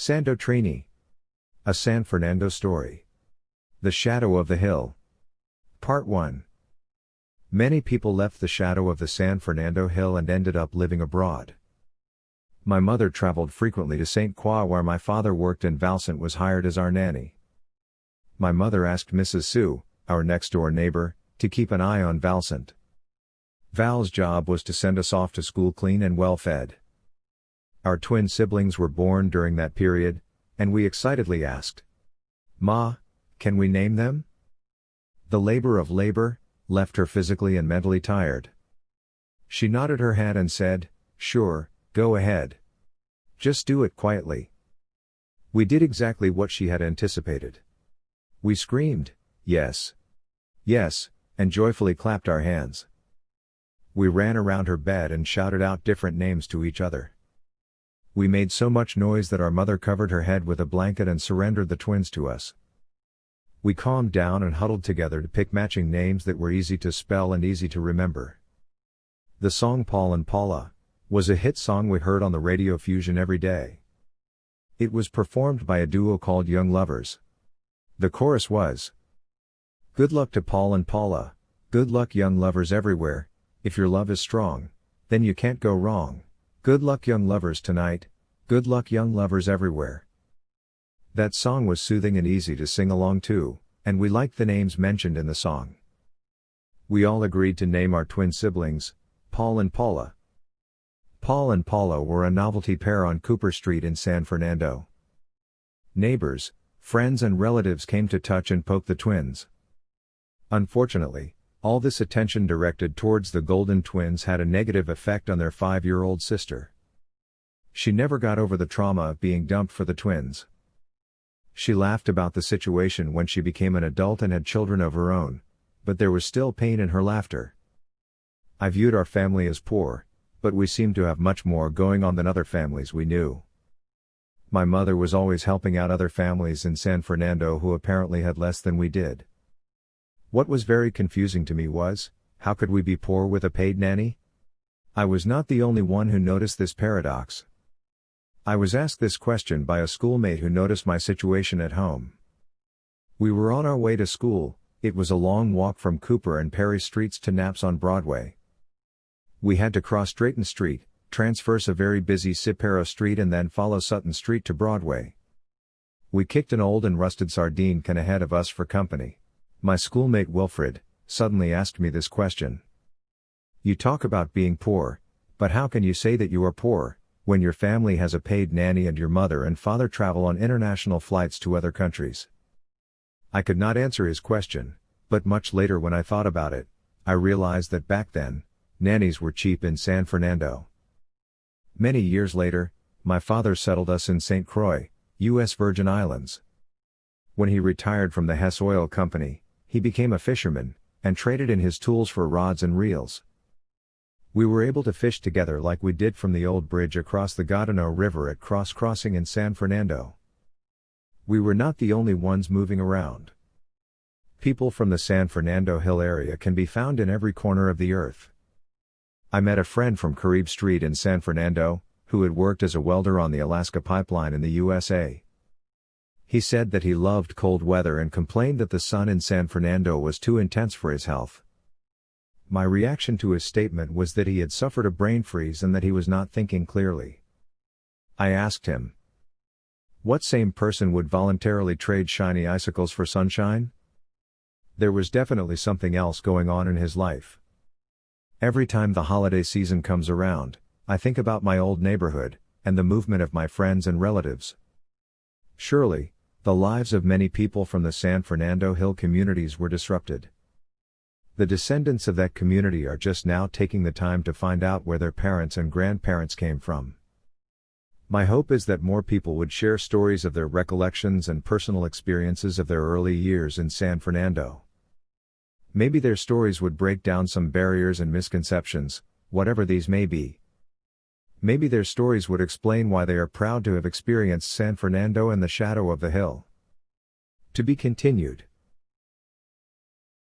SandoTrini. A San Fernando Story. The Shadow of the Hill. Part 1. Many people left the shadow of the San Fernando Hill and ended up living abroad. My mother traveled frequently to St. Croix where my father worked, and Vincent was hired as our nanny. My mother asked Mrs. Sue, our next-door neighbor, to keep an eye on Vincent. Val's job was to send us off to school clean and well-fed. Our twin siblings were born during that period, and we excitedly asked, "Ma, can we name them?" The labor of labor left her physically and mentally tired. She nodded her head and said, "Sure, go ahead. Just do it quietly." We did exactly what she had anticipated. We screamed, "Yes! Yes!" and joyfully clapped our hands. We ran around her bed and shouted out different names to each other. We made so much noise that our mother covered her head with a blanket and surrendered the twins to us. We calmed down and huddled together to pick matching names that were easy to spell and easy to remember. The song Paul and Paula was a hit song we heard on the radio fusion every day. It was performed by a duo called Young Lovers. The chorus was, "Good luck to Paul and Paula, good luck young lovers everywhere, if your love is strong, then you can't go wrong. Good luck young lovers tonight, good luck young lovers everywhere." That song was soothing and easy to sing along to, and we liked the names mentioned in the song. We all agreed to name our twin siblings, Paul and Paula. Paul and Paula were a novelty pair on Cooper Street in San Fernando. Neighbors, friends and relatives came to touch and poke the twins. Unfortunately, all this attention directed towards the Golden twins had a negative effect on their 5-year-old sister. She never got over the trauma of being dumped for the twins. She laughed about the situation when she became an adult and had children of her own, but there was still pain in her laughter. I viewed our family as poor, but we seemed to have much more going on than other families we knew. My mother was always helping out other families in San Fernando who apparently had less than we did. What was very confusing to me was, how could we be poor with a paid nanny? I was not the only one who noticed this paradox. I was asked this question by a schoolmate who noticed my situation at home. We were on our way to school. It was a long walk from Cooper and Perry Streets to Naps on Broadway. We had to cross Drayton Street, transverse a very busy Cipero Street and then follow Sutton Street to Broadway. We kicked an old and rusted sardine can ahead of us for company. My schoolmate Wilfred suddenly asked me this question. "You talk about being poor, but how can you say that you are poor, when your family has a paid nanny and your mother and father travel on international flights to other countries?" I could not answer his question, but much later when I thought about it, I realized that back then, nannies were cheap in San Fernando. Many years later, my father settled us in St. Croix, U.S. Virgin Islands. When he retired from the Hess Oil Company, he became a fisherman, and traded in his tools for rods and reels. We were able to fish together like we did from the old bridge across the Gatineau River at Cross Crossing in San Fernando. We were not the only ones moving around. People from the San Fernando Hill area can be found in every corner of the earth. I met a friend from Caribe Street in San Fernando, who had worked as a welder on the Alaska Pipeline in the USA. He said that he loved cold weather and complained that the sun in San Fernando was too intense for his health. My reaction to his statement was that he had suffered a brain freeze and that he was not thinking clearly. I asked him, what sane person would voluntarily trade shiny icicles for sunshine? There was definitely something else going on in his life. Every time the holiday season comes around, I think about my old neighborhood, and the movement of my friends and relatives. Surely, the lives of many people from the San Fernando Hill communities were disrupted. The descendants of that community are just now taking the time to find out where their parents and grandparents came from. My hope is that more people would share stories of their recollections and personal experiences of their early years in San Fernando. Maybe their stories would break down some barriers and misconceptions, whatever these may be. Maybe their stories would explain why they are proud to have experienced San Fernando and the shadow of the hill. To be continued.